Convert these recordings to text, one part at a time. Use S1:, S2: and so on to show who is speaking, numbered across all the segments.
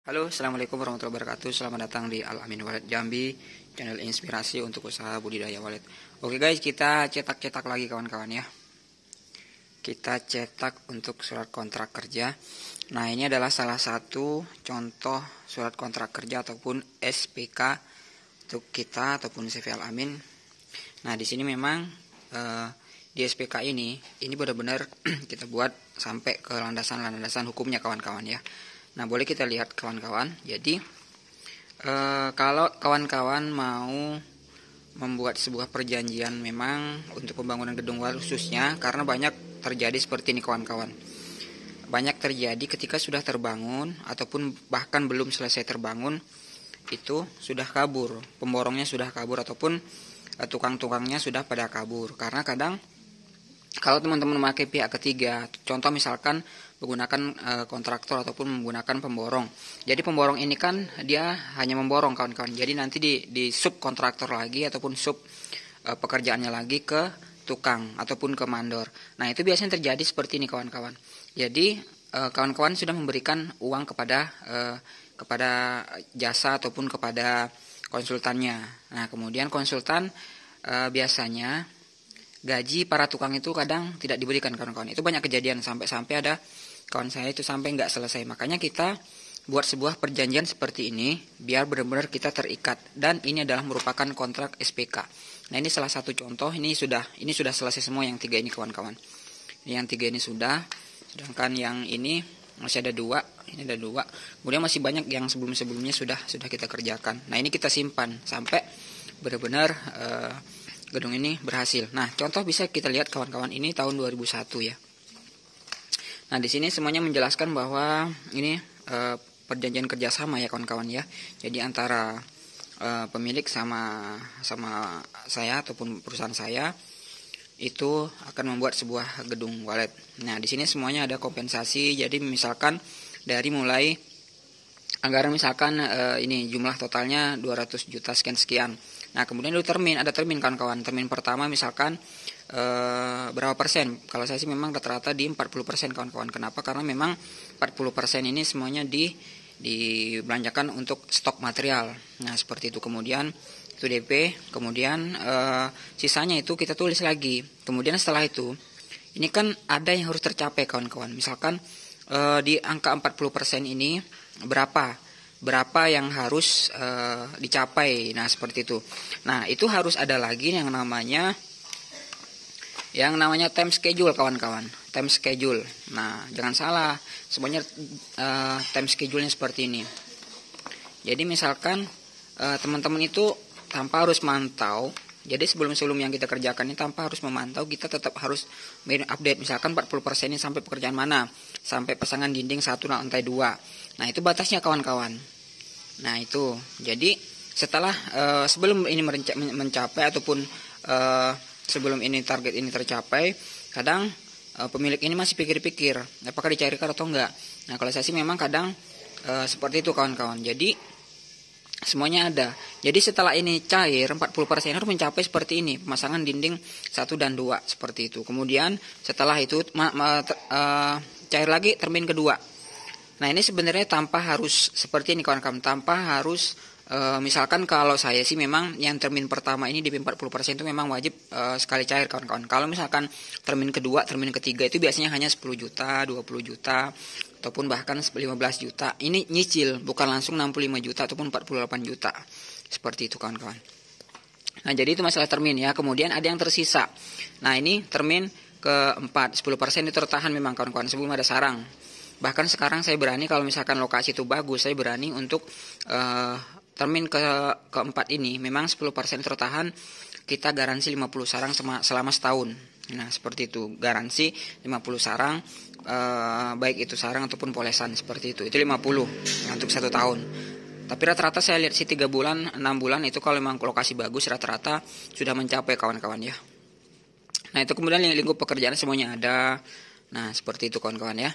S1: Halo, assalamualaikum warahmatullahi wabarakatuh. Selamat datang di Al Amin Wallet Jambi, channel inspirasi untuk usaha budidaya wallet. Oke guys, kita cetak lagi kawan-kawan ya. Kita cetak untuk surat kontrak kerja. Nah, ini adalah salah satu contoh surat kontrak kerja ataupun SPK untuk kita ataupun CV Al Amin. Nah, di sini memang di SPK ini benar-benar kita buat sampai ke landasan hukumnya kawan-kawan ya. Nah, boleh kita lihat kawan-kawan. Jadi kalau kawan-kawan mau membuat sebuah perjanjian memang untuk pembangunan gedung wallet khususnya, karena banyak terjadi seperti ini kawan-kawan. Banyak terjadi ketika sudah terbangun ataupun bahkan belum selesai terbangun, itu sudah kabur, pemborongnya sudah kabur ataupun tukang-tukangnya sudah pada kabur. Karena kadang kalau teman-teman memakai pihak ketiga, contoh misalkan menggunakan kontraktor ataupun menggunakan pemborong. Jadi pemborong ini kan dia hanya memborong kawan-kawan. Jadi nanti di sub kontraktor lagi ataupun sub pekerjaannya lagi ke tukang ataupun ke mandor. Nah, itu biasanya terjadi seperti ini kawan-kawan. Jadi kawan-kawan sudah memberikan uang kepada jasa ataupun kepada konsultannya. Nah, kemudian konsultan biasanya gaji para tukang itu kadang tidak diberikan kawan-kawan. Itu banyak kejadian sampai ada kawan saya itu sampai nggak selesai. Makanya kita buat sebuah perjanjian seperti ini biar benar-benar kita terikat, dan ini adalah merupakan kontrak SPK. Nah, ini salah satu contoh. Ini sudah selesai semua yang 3 ini kawan-kawan. Yang 3 ini sudah, sedangkan yang ini masih ada 2. Ini ada 2. Kemudian masih banyak yang sebelum-sebelumnya sudah kita kerjakan. Nah, ini kita simpan sampai benar-benar gedung ini berhasil. Nah, contoh bisa kita lihat kawan-kawan, ini tahun 2001 ya. Nah, di sini semuanya menjelaskan bahwa ini perjanjian kerjasama ya kawan-kawan ya. Jadi antara pemilik sama saya ataupun perusahaan saya itu akan membuat sebuah gedung wallet. Nah, di sini semuanya ada kompensasi. Jadi misalkan dari mulai anggaran misalkan ini jumlah totalnya 200 juta sekian. Nah, kemudian ada termin kawan-kawan. Termin pertama misalkan berapa persen? Kalau saya sih memang rata-rata di 40% kawan-kawan. Kenapa? Karena memang 40% ini semuanya dibelanjakan untuk stok material. Nah, seperti itu. Kemudian itu DP, kemudian sisanya itu kita tulis lagi. Kemudian setelah itu, ini kan ada yang harus tercapai kawan-kawan. Misalkan di angka 40% ini berapa yang harus dicapai. Nah, seperti itu. Nah, itu harus ada lagi yang namanya time schedule kawan-kawan. Time schedule. Nah, jangan salah, semuanya time schedule-nya seperti ini. Jadi misalkan teman-teman itu tanpa harus mantau. Jadi sebelum yang kita kerjakan ini tanpa harus memantau, kita tetap harus update. Misalkan 40% ini sampai pekerjaan mana? Sampai pasangan dinding 1 lantai 2. Nah, itu batasnya kawan-kawan. Nah, itu. Jadi setelah sebelum ini mencapai ataupun sebelum ini target ini tercapai, kadang pemilik ini masih pikir-pikir apakah dicairkan atau enggak. Nah, kalau saya sih memang kadang seperti itu kawan-kawan. Jadi semuanya ada. Jadi setelah ini cair 40% harus mencapai seperti ini, pemasangan dinding 1 dan 2 seperti itu. Kemudian setelah itu cair lagi termin kedua. Nah, ini sebenarnya tanpa harus seperti ini kawan-kawan, tanpa harus misalkan kalau saya sih memang yang termin pertama ini di 40% itu memang wajib sekali cair kawan-kawan. Kalau misalkan termin kedua, termin ketiga itu biasanya hanya 10 juta, 20 juta ataupun bahkan 15 juta. Ini nyicil, bukan langsung 65 juta ataupun 48 juta. Seperti itu kawan-kawan. Nah, jadi itu masalah termin ya. Kemudian ada yang tersisa. Nah, ini termin keempat, 10% itu tertahan memang kawan-kawan sebelum ada sarang. Bahkan sekarang saya berani kalau misalkan lokasi itu bagus, saya berani untuk termin keempat ini memang 10% tertahan, kita garansi 50 sarang selama setahun. Nah, seperti itu, garansi 50 sarang, baik itu sarang ataupun polesan seperti itu. Itu 50 untuk 1 tahun. Tapi rata-rata saya lihat sih 3 bulan, 6 bulan itu kalau memang lokasi bagus rata-rata sudah mencapai kawan-kawan ya. Nah, itu kemudian lingkup pekerjaan semuanya ada. Nah, seperti itu kawan-kawan ya.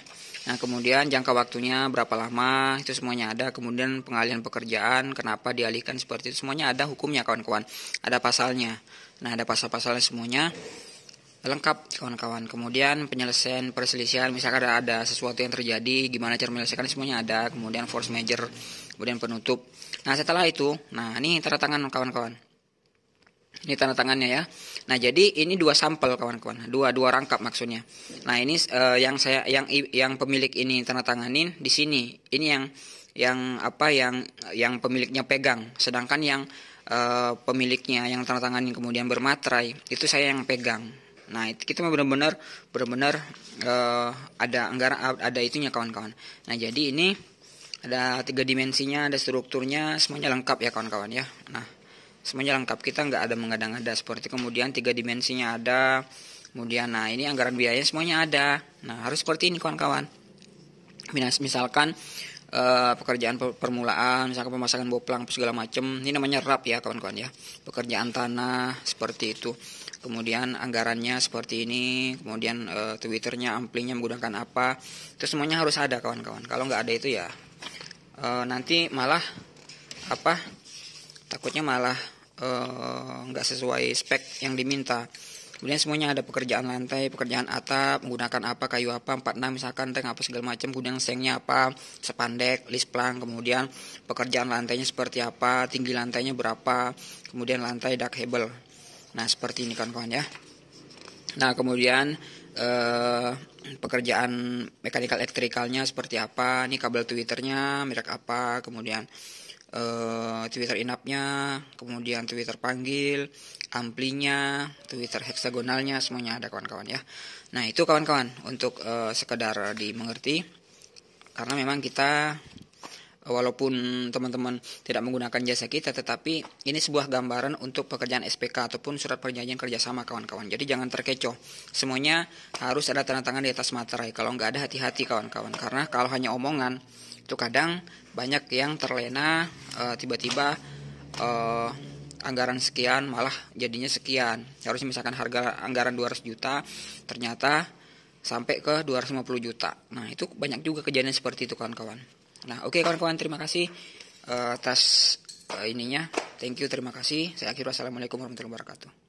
S1: Nah, kemudian jangka waktunya berapa lama, itu semuanya ada. Kemudian pengalihan pekerjaan, kenapa dialihkan seperti itu, semuanya ada hukumnya kawan-kawan. Ada pasalnya. Nah, ada pasal-pasalnya semuanya. lengkap kawan-kawan. Kemudian penyelesaian perselisihan, misalkan ada sesuatu yang terjadi, gimana cara menyelesaikan, semuanya ada. Kemudian force major, kemudian penutup. Nah setelah itu, nah ini tanda tangan kawan-kawan. Ini tanda tangannya ya. Nah jadi ini 2 sampel kawan-kawan, dua rangkap maksudnya. Nah ini yang pemilik ini tanda tanganin di sini. Ini yang pemiliknya pegang. Sedangkan yang pemiliknya yang tanda tanganin kemudian bermaterai itu saya yang pegang. Nah itu kita benar-benar ada anggaran, ada itunya kawan-kawan. Nah jadi ini ada 3 dimensinya, ada strukturnya, semuanya lengkap ya kawan-kawan ya. Nah semuanya lengkap, kita nggak ada mengada-ngada seperti. Kemudian 3 dimensinya ada, kemudian nah ini anggaran biaya semuanya ada. Nah harus seperti ini kawan-kawan. Misalkan pekerjaan permulaan, misalkan pemasangan boplang segala macam, ini namanya RAP ya kawan-kawan ya. Pekerjaan tanah seperti itu. Kemudian anggarannya seperti ini, kemudian Twitternya, amplinya menggunakan apa, itu semuanya harus ada kawan-kawan. Kalau nggak ada itu ya nanti malah takutnya malah nggak sesuai spek yang diminta. Kemudian semuanya ada pekerjaan lantai, pekerjaan atap, menggunakan apa, kayu apa, 46 misalkan, tank apa segala macam, kemudian sengnya apa, sepandek, list plang, kemudian pekerjaan lantainya seperti apa, tinggi lantainya berapa, kemudian lantai ductable. Nah seperti ini kawan-kawan ya. Nah kemudian pekerjaan mechanical elektrikalnya seperti apa, ini kabel Twitternya merek apa, kemudian Twitter inapnya, kemudian Twitter panggil, amplinya, Twitter heksagonalnya, semuanya ada kawan-kawan ya. Nah itu kawan-kawan untuk sekedar dimengerti, karena memang kita walaupun teman-teman tidak menggunakan jasa kita, tetapi ini sebuah gambaran untuk pekerjaan SPK ataupun surat perjanjian kerjasama kawan-kawan. Jadi jangan terkecoh, semuanya harus ada tanda tangan di atas materai. Kalau nggak ada hati-hati kawan-kawan, karena kalau hanya omongan itu kadang banyak yang terlena, tiba-tiba anggaran sekian malah jadinya sekian. Harusnya misalkan harga anggaran 200 juta ternyata sampai ke 250 juta. Nah itu banyak juga kejadian seperti itu kawan-kawan. Nah oke kawan-kawan, terima kasih atas ininya. Thank you, terima kasih. Saya akhiri, wassalamualaikum warahmatullahi wabarakatuh.